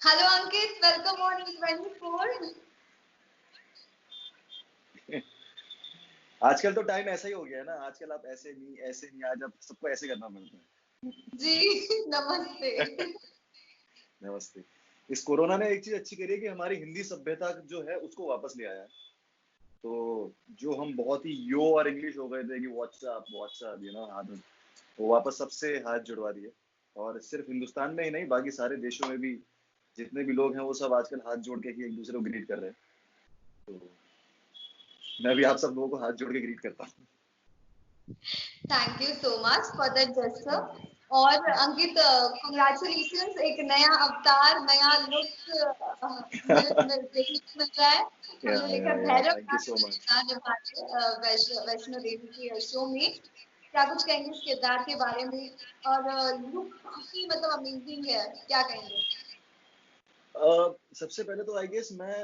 Hello Ankit, welcome on E24। आजकल तो time ऐसा ही हो गया है ना। आजकल आप ऐसे नहीं, आज आप सबको ऐसे करना पड़ता जी नमस्ते। है। नमस्ते। इस कोरोना ने एक चीज अच्छी करी है कि हमारी हिंदी सभ्यता जो है उसको वापस ले आया है। तो जो हम बहुत ही यो और इंग्लिश हो गए थे कि व्हाट्सएप व्हाट्सएप हाथ, वो वापस सबसे हाथ जुड़वा दिए। और सिर्फ हिंदुस्तान में ही नहीं, बाकी सारे देशों में भी जितने भी लोग हैं वो सब आजकल हाथ जोड़ के ही एक दूसरे को ग्रीट कर रहे हैं। तो मैं भी आप सब लोगों को हाथ जोड़ के ग्रीट करता हूँ। Thank you so much for that gesture. और अंकित, कंग्रेचुलेशंस, एक नया अवतार, नया लुक देखने को मिल रहा है। हमने देखा Bhairav thank you so much. Vaishno Devi के शो में। क्या कुछ कहेंगे इस किरदार के बारे में? और लुक काफी मतलब अमेजिंग है, क्या कहेंगे? सबसे पहले तो आई गेस मैं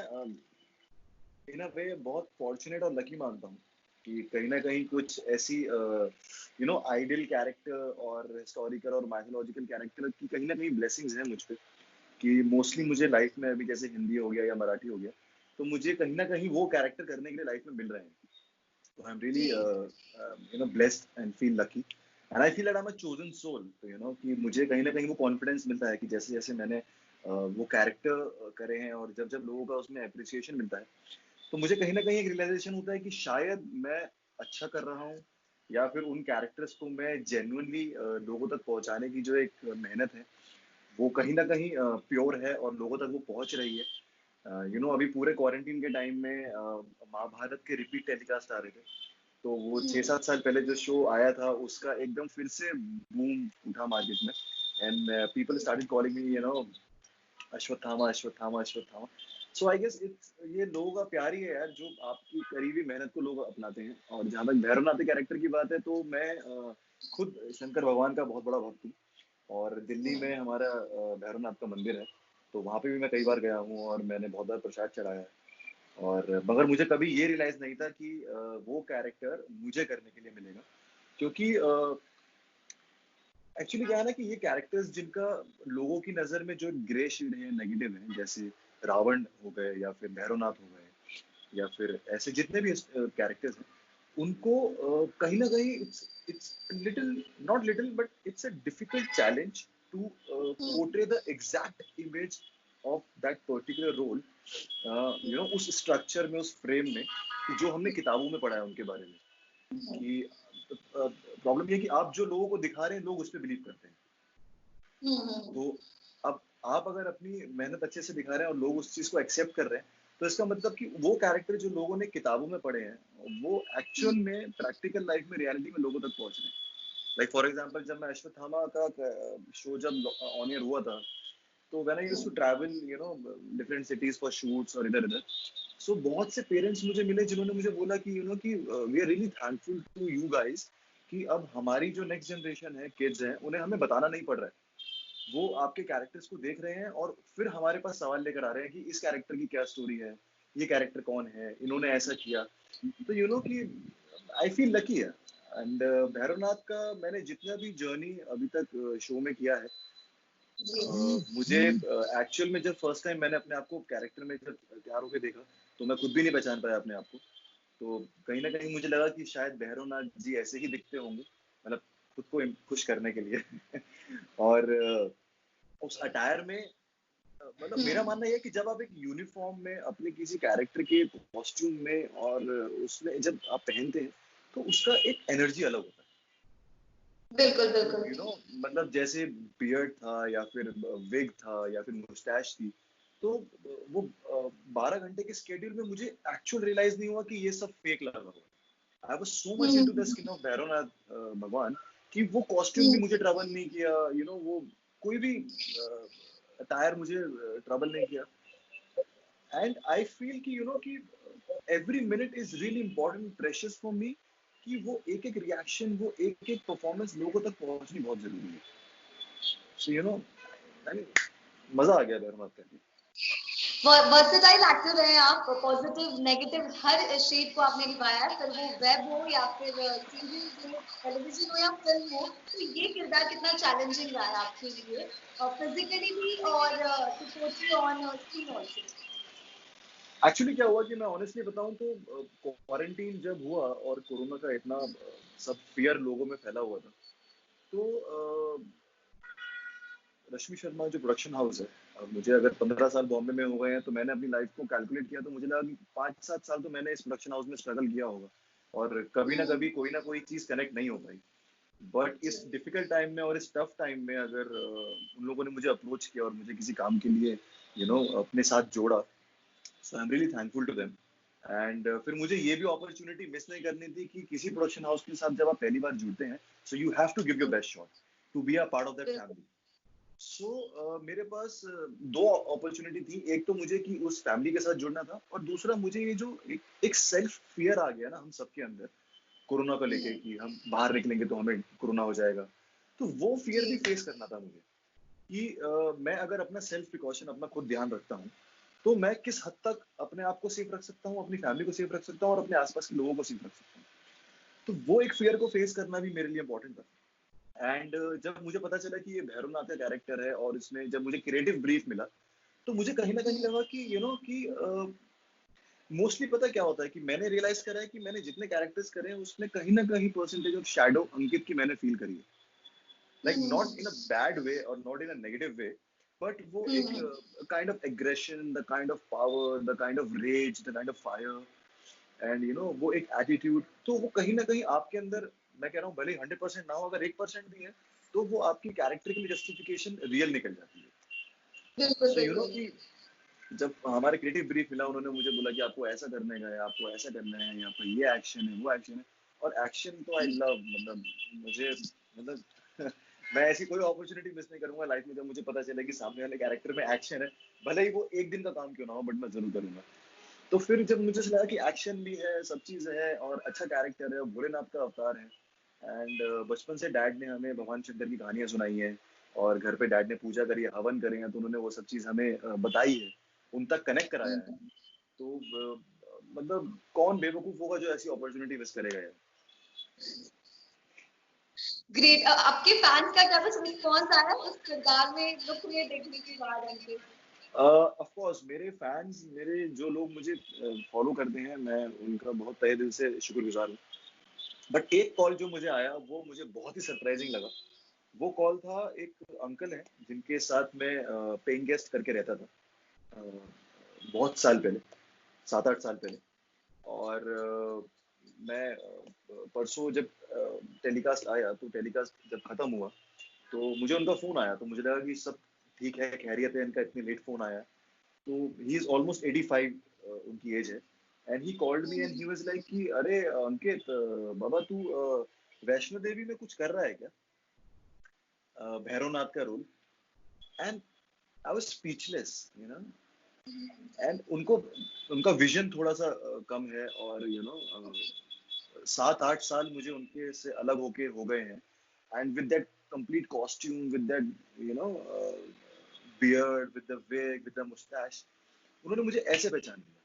इन अ वे बहुत फॉर्चुनेट और लकी मानता हूँ कि कहीं ना कहीं कुछ ऐसी आइडियल कैरेक्टर और हिस्टोरिकल और माइथोलॉजिकल कैरेक्टर की कहीं ना कहीं ब्लेसिंग्स हैं मुझ पे। कि मोस्टली मुझे लाइफ में अभी जैसे हिंदी हो गया या मराठी हो गया, तो मुझे कहीं ना कहीं वो कैरेक्टर करने के लिए लाइफ में मिल रहे हैं। तो आई एम रियली जी blessed and feel lucky and I feel that I am a chosen soul. तो कि मुझे कहीं ना कहीं वो कॉन्फिडेंस मिलता है कि जैसे जैसे मैंने वो कैरेक्टर करे हैं और जब जब लोगों का उसमें अप्रिसिएशन मिलता है, तो मुझे कहीं ना कहीं एक रियलाइजेशन होता है कि शायद मैं अच्छा कर रहा हूँ, या फिर उन कैरेक्टर्स को मैं जेन्युइनली लोगों तक पहुंचाने की जो एक मेहनत है वो कहीं ना कहीं प्योर है और लोगों तक वो पहुंच रही है। अभी पूरे क्वारंटीन के टाइम में महाभारत के रिपीट टेलीकास्ट आ रहे थे। तो वो 6-7 साल पहले जो शो आया था उसका एकदम फिर से बूम उठा मार्केट में। And people started calling me Ashwatthama Ashwatthama Ashwatthama. So I guess it's ये लोगों का प्यार ही है यार, जो आपकी करीबी मेहनत को लोग अपनाते हैं। और जहां तक भैरवनाथ कैरेक्टर की बात है, तो मैं खुद शंकर भगवान का बहुत बड़ा भक्त हूँ। और दिल्ली में हमारा भैरवनाथ का मंदिर है, तो वहां पे भी मैं कई बार गया हूँ और मैंने बहुत बार प्रसाद चढ़ाया है। और मगर मुझे कभी ये रियलाइज नहीं था कि वो कैरेक्टर मुझे करने के लिए मिलेगा। क्योंकि एक्चुअली क्या है ना कि ये कैरेक्टर्स जिनका लोगों की नजर में जो ग्रे शेड है, नेगेटिव है, जैसे रावण हो गए या फिर भैरवनाथ हो गए या फिर ऐसे जितने भी कैरेक्टर्स हैं, उनको कहीं ना कहीं it's little, not little but it's a difficult challenge to portray the exact image of that particular role, उस स्ट्रक्चर में, उस फ्रेम में, कि जो हमने किताबों में पढ़ा है उनके बारे में। कि प्रॉब्लम ये है कि आप जो लोगों को दिखा रहे हैं लोग उस पर बिलीव करते हैं। तो अब आप अगर अपनी मेहनत अच्छे से दिखा रहे हैं और लोग उस चीज को एक्सेप्ट कर रहे हैं, तो इसका मतलब कि वो कैरेक्टर जो लोगों ने किताबों में पढ़े हैं वो एक्चुअल में प्रैक्टिकल लाइफ में, रियलिटी में लोगों तक पहुंच रहे हैं। लाइक फॉर एग्जाम्पल, जब मैं अश्वत्थामा का शो जब ऑन एयर हुआ था, तो when I used to travel different cities for shoots और इधर इधर, सो बहुत से पेरेंट्स मुझे मिले जिन्होंने मुझे बोला कि कि we are really thankful to you guys कि अब हमारी जो नेक्स्ट जनरेशन है, किड्स हैं, उन्हें हमें बताना नहीं पड़ रहा है। वो आपके कैरेक्टर्स को देख रहे हैं और फिर हमारे पास सवाल लेकर आ रहे हैं कि इस कैरेक्टर की क्या स्टोरी है, ये कैरेक्टर कौन है, इन्होंने ऐसा किया। तो कि आई फील लकी है। एंड भैरवनाथ का मैंने जितना भी जर्नी अभी तक शो में किया है, मुझे एक्चुअल में जब फर्स्ट टाइम मैंने अपने आप को कैरेक्टर में जब तैयार होकर देखा, तो मैं खुद भी नहीं पहचान पाया अपने आप को। तो कहीं ना कहीं मुझे लगा कि शायद भैरवनाथ जी ऐसे ही दिखते होंगे, मतलब खुद को खुश करने के लिए। और उस अटायर में मतलब मेरा मानना यह है कि जब आप एक यूनिफॉर्म में अपने किसी कैरेक्टर के कॉस्ट्यूम में और उसमें जब आप पहनते हैं, तो उसका एक एनर्जी अलग होता है। बिल्कुल बिल्कुल। मतलब जैसे बियर्ड था या फिर विग था या फिर मुस्टैच थी, तो वो 12 घंटे के स्केड्यूल में मुझे एक्चुअल रियलाइज नहीं हुआ कि ये सब फेक लगा हुआ। I was so much into the skin of Bhairavnath भगवान कि वो कॉस्ट्यूम भी मुझे ट्रबल नहीं किया, वो कोई भी अटायर मुझे ट्रबल नहीं किया। एंड आई फील कि कि every minute is really important, precious for me, कि वो एक एक रिएक्शन, वो एक एक परफॉर्मेंस लोगों तक पहुंचनी बहुत जरूरी है। सो आई मीन मजा आ गया भैरवनाथ करके। वर्सेटाइल एक्टर रहे आप, पॉजिटिव नेगेटिव हर शेड को आपने निभाया है, फिर वो वेब हो या फिर सीरीज हो, टेलीविजन हो या फिल्म हो। तो ये किरदार कितना चैलेंजिंग रहा है आपके लिए, फिजिकली भी और to portray on screen also? Actually क्या हुआ कि मैं ऑनेस्टली बताऊं तो क्वारंटीन जब हुआ और कोरोना का इतना सब फियर लोगों में फैला हुआ था, तो रश्मि शर्मा जो प्रोडक्शन हाउस है, अब मुझे अगर 15 साल बॉम्बे में हो गए हैं तो मैंने अपनी लाइफ को कैलकुलेट किया तो मुझे लगा कि 5-7 साल तो मैंने इस प्रोडक्शन हाउस में स्ट्रगल किया होगा और कभी ना कभी कोई ना कोई चीज कनेक्ट नहीं हो पाई। बट इस डिफिकल्ट टाइम में और इस टफ टाइम में अगर उन लोगों ने मुझे अप्रोच किया और मुझे किसी काम के लिए अपने साथ जोड़ा, so I am really thankful to them. And फिर मुझे ये भी अपॉर्चुनिटी मिस नहीं करनी थी कि किसी प्रोडक्शन हाउस के साथ जब आप पहली बार जुड़ते हैं, so you have to give your best shot to be a part of that family. So मेरे पास दो अपॉर्चुनिटी थी। एक तो मुझे कि उस फैमिली के साथ जुड़ना था और दूसरा मुझे ये जो एक सेल्फ फियर आ गया ना हम सबके अंदर कोरोना को लेके कि हम बाहर निकलेंगे तो हमें कोरोना हो जाएगा, तो वो फियर भी फेस करना था मुझे कि मैं अगर अपना सेल्फ प्रिकॉशन अपना खुद ध्यान रखता हूँ तो मैं किस हद तक अपने आप को सेफ रख सकता हूँ, अपनी फैमिली को सेफ रख सकता हूँ और अपने आसपास के लोगों को सेफ रख सकता हूँ। तो वो एक फियर को फेस करना भी मेरे लिए इंपॉर्टेंट था। एंड जब मुझे पता चला कि ये भैरवनाथ का कैरेक्टर है और इसमें जब मुझे क्रिएटिव ब्रीफ मिला तो मुझे कहीं ना कहीं लगा कि कि मोस्टली पता क्या होता है कि मैंने रियलाइज करा है कि मैंने जितने कैरेक्टर्स करे हैं उसमें कहीं ना कहीं परसेंटेज ऑफ शैडो अंकित की मैंने फील करी है। Like not in a bad way और not in a negative way, but वो एक kind of aggression, the kind of power, the kind of rage, the kind of fire and वो एक attitude, तो वो कहीं ना कहीं आपके अंदर, मैं कह रहा हूँ भले 100% ना हो, अगर 1% भी है तो वो आपकी कैरेक्टर की जस्टिफिकेशन रियल निकल जाती है। बिल्कुल सो बिल्कुल। कि जब हमारे क्रिएटिव ब्रीफ मिला उन्होंने मुझे बोला कि आपको ऐसा करने का है, आपको ऐसा करना है, यहाँ पर ये एक्शन है, वो एक्शन है। और एक्शन तो आई लव, मतलब मुझे मतलब मैं ऐसी कोई अपॉर्चुनिटी मिस नहीं करूंगा लाइफ में जब मुझे पता चले कि सामने वाले कैरेक्टर में एक्शन है, भले ही वो एक दिन का काम क्यों ना हो, बट मैं जरूर करूंगा। तो फिर जब मुझे लगा कि एक्शन भी है, सब चीज है और अच्छा कैरेक्टर है, भोलेनाथ का अवतार है एंड बचपन से डैड ने हमें भगवान शंकर की कहानियां सुनाई है और घर पे डैड ने पूजा करी है, हवन करे हैं, तो उन्होंने वो सब चीज हमें बताई है, उन तक कनेक्ट कराया है। तो मतलब कौन बेवकूफ होगा जो ऐसी अपॉर्चुनिटी मिस करेगा यार। ग्रेट। आपके फैंस का क्या कुछ रिस्पॉन्स आया उस किरदार में लुक में देखने के बाद अंकित? ऑफ कोर्स मेरे फैंस, मेरे जो लोग मुझे फॉलो करते हैं, मैं उनका बहुत तहे दिल से शुक्रगुजार हूँ। बट एक कॉल जो मुझे आया वो मुझे बहुत ही सरप्राइजिंग लगा। वो कॉल था, एक अंकल है जिनके साथ मैं पेइंग गेस्ट करके रहता था अ, बहुत साल पहले, 7-8 साल पहले। और मैं परसों जब टेलीकास्ट आया तो टेलीकास्ट जब खत्म हुआ तो मुझे उनका फोन आया, तो मुझे लगा कि सब ठीक है, खैरियत है, इनका इतनी लेट फोन आया। तो ही इज ऑलमोस्ट 85, उनकी एज है। And he called me and he was like कि अरे अंकित, बाबा तू वैष्णो देवी में कुछ कर रहा है क्या, भैरवनाथ का role. And I was speechless, and उनको, उनका विजन थोड़ा सा कम है और 7-8 साल मुझे उनके से अलग होके हो गए हैं। And with that complete costume, with that beard, with the wig, with the moustache, उन्होंने मुझे ऐसे पहचान लिया।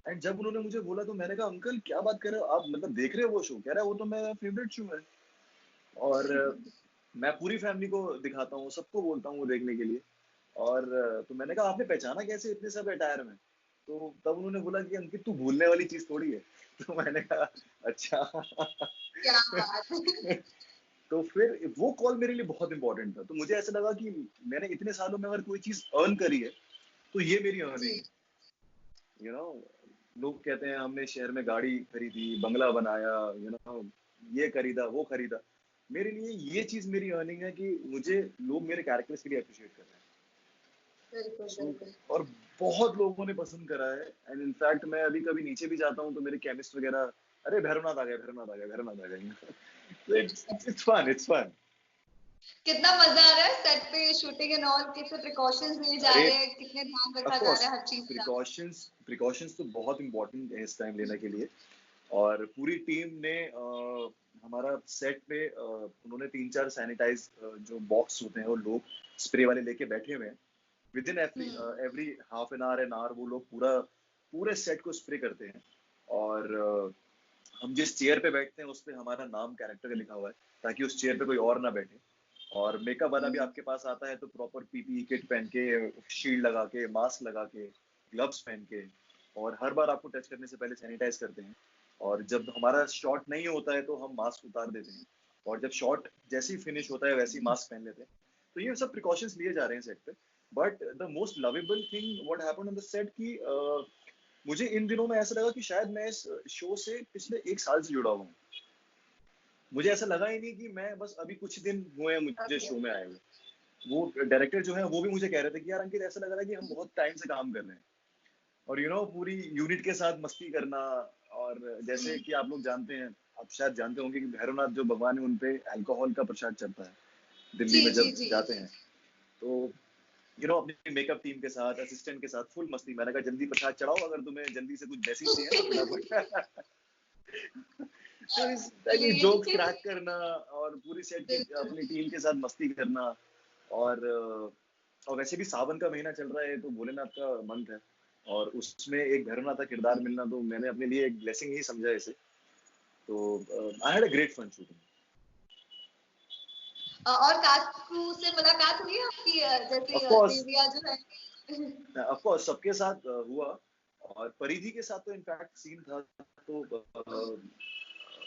एंड जब उन्होंने मुझे बोला तो मैंने कहा अंकल क्या बात कर रहे हो आप, मतलब देख रहे हो वो शो? कह रहा है वो तो मेरा फेवरेट शो है और मैं पूरी फैमिली को दिखाता हूँ, सबको बोलता हूँ वो देखने के लिए। और तो मैंने कहा आपने पहचाना कैसे इतने सब अटायर में? तो तब उन्होंने बोला कि अंकित तू भूलने वाली चीज थोड़ी है। तो मैंने कहा अच्छा। क्या बात है। तो फिर वो कॉल मेरे लिए बहुत इंपॉर्टेंट था। तो मुझे ऐसा लगा कि मैंने इतने सालों में अगर कोई चीज अर्न करी है तो ये मेरी अर्निंग जी। है। लोग कहते हैं हमने शहर में गाड़ी खरीदी, बंगला बनाया, ये खरीदा, वो खरीदा। मेरे लिए ये चीज मेरी अर्निंग है कि मुझे लोग मेरे कैरेक्टर्स के लिए अप्रिशिएट कर रहे हैं। बिल्कुल So, बिल्कुल। और बहुत लोगों ने पसंद करा है। एंड इनफैक्ट मैं अभी कभी नीचे भी जाता हूँ तो मेरे केमिस्ट वगैरह, अरे भैरवनाथ आ गया, भैरवनाथ आ गया, भैरवनाथ आ गया। तो इट्स फन, इट्स फन। कितना मजा आ रहा है सेट पे शूटिंग एंड ऑल, कितने प्रिकॉशंस लिए जा अरे रहे हैं, कितने ध्यान ऑफ रखा जा कोर्स रहा है हर चीज का? प्रिकॉशंस, प्रिकॉशंस तो बहुत इंपॉर्टेंट है इस टाइम लेने के लिए। और पूरी टीम ने हमारा सेट पे उन्होंने 3-4 सैनिटाइज जो बॉक्स होते हैं वो लोग स्प्रे वाले लेके बैठे हुए हैं। With in every half an hour वो लोग पूरे सेट को स्प्रे करते हैं। और हम जिस चेयर पे बैठते हैं उस पे हमारा नाम कैरेक्टर का लिखा हुआ है, ताकि उस चेयर पे कोई और ना बैठे। और मेकअप वाला भी आपके पास आता है तो प्रॉपर पीपीई किट पहन के, शील्ड लगा के, मास्क लगा के, ग्लव्स पहन के, और हर बार आपको टच करने से पहले सैनिटाइज करते हैं। और जब हमारा शॉट नहीं होता है तो हम मास्क उतार देते हैं, और जब शॉट जैसे ही फिनिश होता है वैसे ही मास्क पहन लेते हैं। तो ये सब प्रिकॉशंस लिए जा रहे हैं सेट पे। But the most lovable thing what happened on the set की मुझे इन दिनों में ऐसा लगा कि शायद मैं इस शो से पिछले 1 साल से जुड़ा हुआ हूँ। मुझे ऐसा लगा ही नहीं कि मैं बस अभी कुछ दिन हुए हैं मुझे ओके। शो में आए हुए। वो डायरेक्टर जो है वो भी मुझे कह रहे थे कि यार अंकित, ऐसा लग रहा है कि हम बहुत टाइम से काम कर रहे हैं। और पूरी यूनिट के साथ मस्ती करना। और जैसे कि आप लोग जानते हैं, आप शायद जानते होंगे कि भैरवनाथ जो भगवान है उन पे अल्कोहल का प्रसाद चढ़ता है जी दिल्ली में जी जब जी। जाते हैं। तो अपनी मेकअप टीम के साथ, असिस्टेंट के साथ फुल मस्ती। मैंने कहा जल्दी प्रसाद चढ़ाओ, अगर तुम्हें जल्दी से कुछ ब्लेसिंग चाहिए ना फटाफट। तो इस टाइप की जोक्स लेकिन क्रैक करना, और पूरी सेट की बिल्कुल। अपनी टीम के साथ मस्ती करना। और वैसे भी सावन का महीना चल रहा है तो भोलेनाथ का मंथ है, और उसमें एक भैरवनाथ का किरदार मिलना तो मैंने अपने लिए एक ब्लेसिंग ही समझा इसे। तो I had a great fun shooting. और कास्ट क्रू से मुलाकात हुई आपकी, ऑफ जैसे कोर्स, देविया जो है? सबके साथ हुआ। और परिधि के साथ तो इनफैक्ट सीन था, तो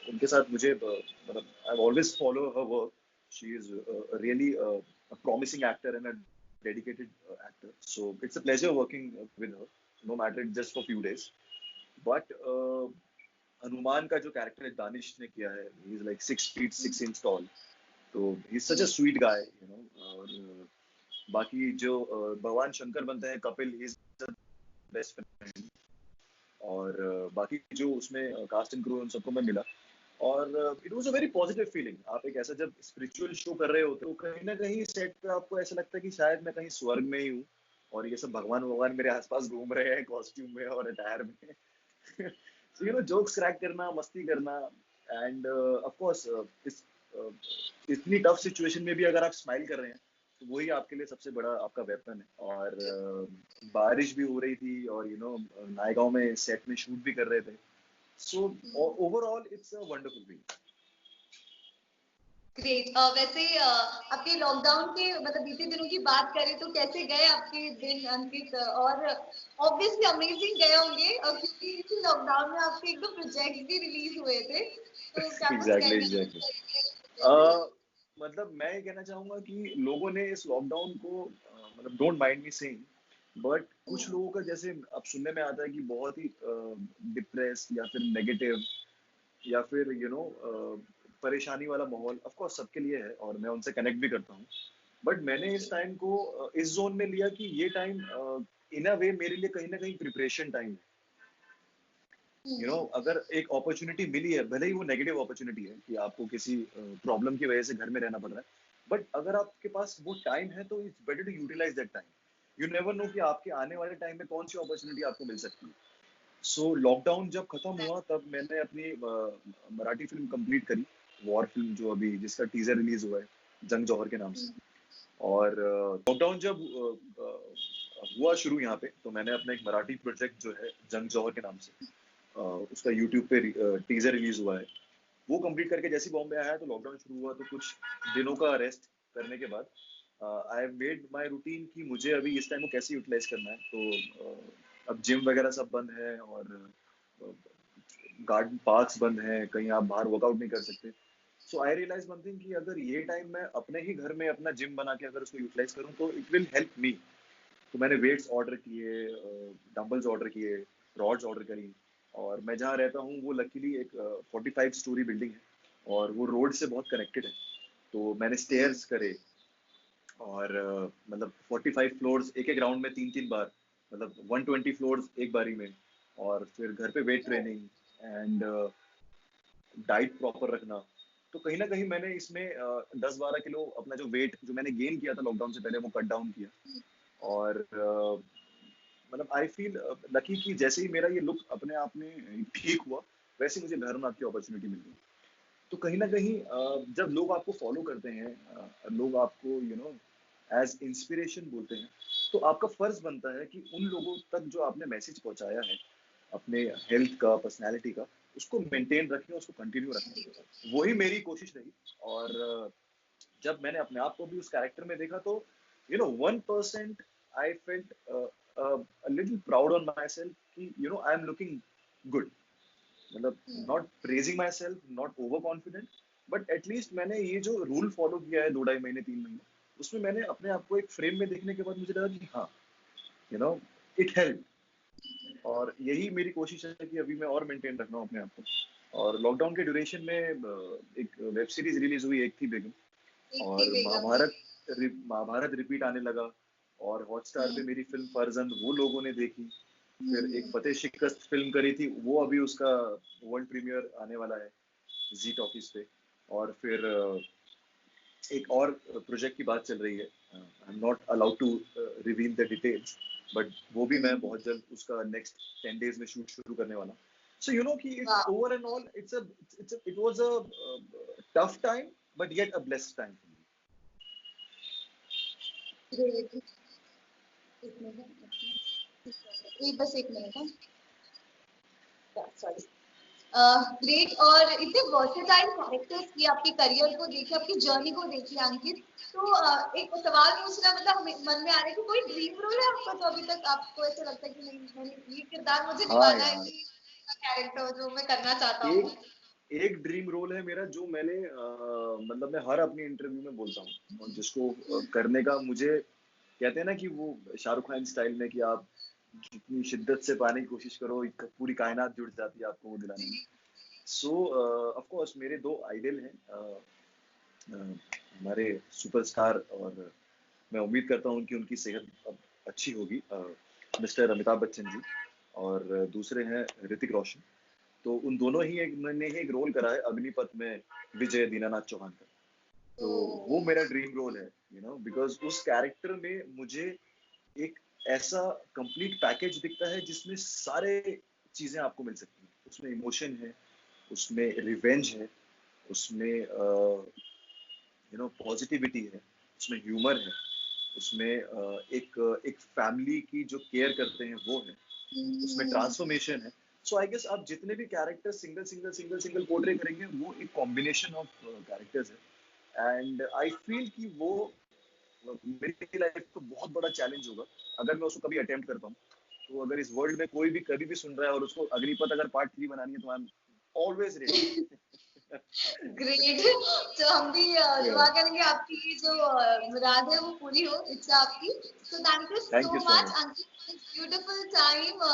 उनके साथ मुझे मतलब I always follow her work. She is really a promising actor and a dedicated actor, so it's a pleasure working with her, no matter it's just for few days. But Hanuman का जो character है दानिश ने किया है, he is like 6 feet 6 inches tall, तो he is such a sweet guy, और बाकी जो भगवान शंकर बनते हैं Kapil, he is the best friend. और बाकी जो उसमें कास्ट एंड क्रू उन सबको मैं मिला। और it was a very positive feeling. आप एक ऐसा जब स्पिरिचुअल शो कर रहे होते हो, कहीं ना कहीं सेट पे आपको ऐसा लगता है कि शायद मैं कहीं स्वर्ग में ही हूँ, और ये सब भगवान भगवान मेरे आसपास घूम रहे हैं कॉस्ट्यूम में और अटायर में। सो जोक्स क्रैक करना, मस्ती करना। एंड ऑफ कोर्स इस uh, इतनी टफ सिचुएशन में भी अगर आप स्माइल कर रहे हैं तो वही आपके लिए सबसे बड़ा आपका वेपन है। और बारिश भी हो रही थी, और नायगांव में सेट में शूट भी कर रहे थे। So overall it's a wonderful feeling. Great. वैसे आपके लॉकडाउन के मतलब बीते दिनों की बात करें तो कैसे गए आपके दिन अंकित? और ऑब्वियसली अमेजिंग गए होंगे, क्योंकि इसी लॉकडाउन में आपके एक दो प्रोजेक्ट्स भी रिलीज हुए थे, तो क्या कुछ एग्जैक्टली कहना एग्जैक्टली। चाहेंगे? मतलब मैं ये कहना चाहूंगा कि लोगों ने इस लॉकडाउन को मतलब don't mind me saying, but कुछ हम्म। लोगों का जैसे अब सुनने में आता है कि बहुत ही डिप्रेस या फिर नेगेटिव, या फिर परेशानी वाला माहौल ऑफ कोर्स सबके लिए है, और मैं उनसे कनेक्ट भी करता हूँ। बट मैंने इस टाइम को इस जोन में लिया कि ये टाइम इन अ वे मेरे लिए कहीं ना कहीं प्रिपरेशन टाइम है। अगर एक अपॉर्चुनिटी मिली है, भले ही वो नेगेटिव अपॉर्चुनिटी है कि आपको किसी प्रॉब्लम की वजह से घर में रहना पड़ रहा है, बट अगर आपके पास वो टाइम है तो it's better to utilise that time. You never know कि आपके आने वाले टाइम में कौन सी अपॉर्चुनिटी आपको मिल सकती है। सो लॉकडाउन जब खत्म हुआ तब मैंने अपनी मराठी फिल्म कंप्लीट करी, वॉर फिल्म, जो अभी जिसका टीजर रिलीज हुआ है जंग जौहर के नाम से। और लॉकडाउन जब हुआ शुरू यहाँ पे, तो मैंने अपना एक मराठी प्रोजेक्ट जो है जंग जौहर के नाम से, उसका यूट्यूब पे टीजर रिलीज हुआ है, वो कंप्लीट करके जैसे बॉम्बे आया तो लॉकडाउन शुरू हुआ। तो कुछ दिनों का रेस्ट करने के बाद I have made my routine कि मुझे अभी इस टाइम को कैसे यूटिलाइज करना है। तो अब जिम वगैरह सब बंद है, और गार्डन पार्क्स बंद हैं, कहीं आप बाहर वर्कआउट नहीं कर सकते। सो आई रियलाइज वन थिंग कि अगर ये टाइम मैं अपने ही घर में अपना जिम बना के अगर उसको यूटिलाइज करूँ तो इट विल हेल्प मी। तो मैंने वेट्स ऑर्डर किए, डंबल्स ऑर्डर किए, रॉड्स ऑर्डर करी। और मैं जहाँ रहता हूँ वो लकीली एक 45 स्टोरी बिल्डिंग है, और वो रोड से बहुत कनेक्टेड है। तो मैंने स्टेयर्स करे, और मतलब 45 फ्लोर्स एक एक राउंड में 3 3 बार, मतलब 120 फ्लोर्स एक बारी में। और फिर घर पे weight training and diet proper रखना। तो कहीं ना कहीं मैंने इसमें 10 12 किलो अपना जो वेट जो मैंने गेन किया था लॉकडाउन से पहले वो कट डाउन किया। और मतलब आई फील लकी कि जैसे ही मेरा ये लुक अपने आप में ठीक हुआ, वैसे ही मुझे भैरवनाथ की अपॉर्चुनिटी मिल गई। तो कहीं ना कहीं जब लोग आपको फॉलो करते हैं, लोग आपको एज इंस्पिरेशन बोलते हैं, तो आपका फर्ज बनता है कि उन लोगों तक जो आपने मैसेज पहुंचाया है अपने हेल्थ का, पर्सनालिटी का, उसको मेंटेन रखें, उसको कंटिन्यू रखें। वही मेरी कोशिश रही। और जब मैंने अपने आप को भी उस कैरेक्टर में देखा तो 1% I felt little proud on my self कि आई एम लुकिंग गुड। मतलब not praising my self, not over confident, but at least मैंने ये जो रूल फॉलो किया है 2-2.5 महीने 3 महीने, उसमें मैंने अपने आप को एक फ्रेम में देखने के बाद मुझे लगा कि हाँ, इट हेल्प। और यही मेरी कोशिश है कि अभी मैं और मेंटेन रख रहा हूँ अपने आप को। और लॉकडाउन के ड्यूरेशन में एक वेब सीरीज रिलीज हुई, एक थी बेगम, और महाभारत रिपीट आने लगा। और हॉटस्टार पे मेरी फिल्म फर्जंद वो लोगों ने देखी। फिर एक फतेह शिकस्त फिल्म करी थी, वो अभी उसका वर्ल्ड प्रीमियर आने वाला है जी टॉकीज पे। और फिर एक और प्रोजेक्ट की बात चल रही है, I am not allowed to reveal the details, but वो भी मैं बहुत जल्द उसका नेक्स्ट 10 डेज में शूट शुरू करने वाला। सो कि it's over and all it was a tough time but yet a blessed time for me. बस एक मिनट, सॉरी। ग्रेट। और इतने वर्सेटाइल कैरेक्टर्स की आपके करियर को देखिए, आपकी जर्नी को देखिए अंकित, तो एक सवाल पूछना, मतलब मन में आ रहा है कि कोई ड्रीम रोल है आपका जो अभी तक आपको ऐसा लगता है कि नहीं, मैंने ये किरदार मुझे निभाना है, ये कैरेक्टर जो मैं करना चाहता हूँ? एक ड्रीम रोल है मेरा जो मैंने मतलब मैं हर अपनी इंटरव्यू में बोलता हूँ, और जिसको करने का मुझे कहते हैं ना कि वो शाहरुख खान स्टाइल में कि आप जितनी शिद्दत से पाने की कोशिश करो पूरी कायनात जुड़ जाती है आपको वो दिलाने में। सो ऑफ कोर्स मेरे दो आइडल हैं, हमारे सुपरस्टार, और मैं उम्मीद करता हूँ कि उनकी सेहत अब अच्छी होगी, मिस्टर अमिताभ बच्चन जी, और दूसरे हैं ऋतिक रोशन। तो उन दोनों ही ने ही एक रोल करा है अग्निपथ में विजय दीनानाथ चौहान का। तो वो मेरा ड्रीम रोल है, बिकॉज उस कैरेक्टर में मुझे एक ऐसा कंप्लीट पैकेज दिखता है जिसमें सारे चीजें आपको मिल सकती हैं। उसमें इमोशन है, उसमें रिवेंज है, उसमें पॉजिटिविटी है, उसमें ह्यूमर है, उसमें एक फैमिली की जो केयर करते हैं वो है, उसमें ट्रांसफॉर्मेशन है। सो आई गेस आप जितने भी कैरेक्टर सिंगल पोर्ट्रे करेंगे वो एक कॉम्बिनेशन ऑफ कैरेक्टर्स है। एंड आई फील कि वो मेरी लाइफ का बहुत बड़ा चैलेंज होगा अगर मैं उसको कभी अटेम्प्ट करता हूँ। तो अगर इस वर्ल्ड में कोई भी कभी भी सुन रहा है और उसको अग्निपथ अगर पार्ट 3 बनानी है तो I am always ready. Great. तो हम भी दुआ करेंगे आपकी ये जो मुराद है वो पूरी हो, इच्छा आपकी। तो thank you so much Ankit, beautiful time,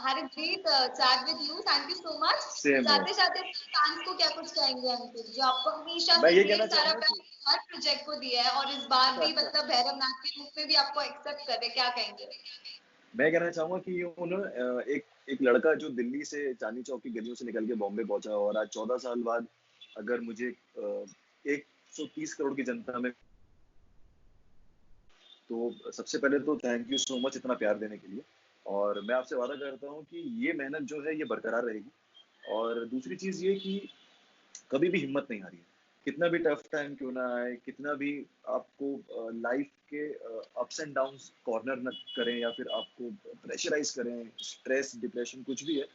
had a great chat with you, thank you so much. जाते जाते फैंस को क्या कुछ कहेंगे अंकित, जो आपको हमेशा से ढेर सारा प्यार हर प्रोजेक्ट को दिया है और इस बार भी मतलब भैरव नाथ के रूप में भी आपको एक्सेप्ट कर रहे, क्या कहेंगे? मैं कहना चाहूंगा कि एक लड़का जो दिल्ली से चांदनी चौक की गलियों से निकल के बॉम्बे पहुंचा, और आज 14 साल बाद अगर मुझे 130 करोड़ की जनता में, तो सबसे पहले तो थैंक यू सो मच इतना प्यार देने के लिए। और मैं आपसे वादा करता हूँ कि ये मेहनत जो है ये बरकरार रहेगी। और दूसरी चीज ये कि कभी भी हिम्मत नहीं हारी है, कितना भी टफ टाइम क्यों ना आए, कितना भी आपको लाइफ के अप्स एंड डाउन्स कॉर्नर न करें या फिर आपको प्रेशराइज करें, स्ट्रेस डिप्रेशन कुछ भी है,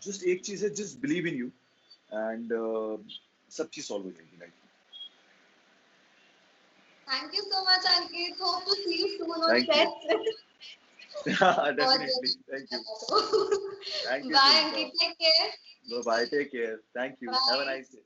जस्ट एक चीज है, just believe in you, and सब चीज सॉल्व हो जाएगी लाइफ में। Thank you so much, Ankit. Hope to see you soon on set. Definitely. Thank you. Thank you. Bye, Ankit. Take care. Bye. Take care. Thank you. Bye. Have a nice day.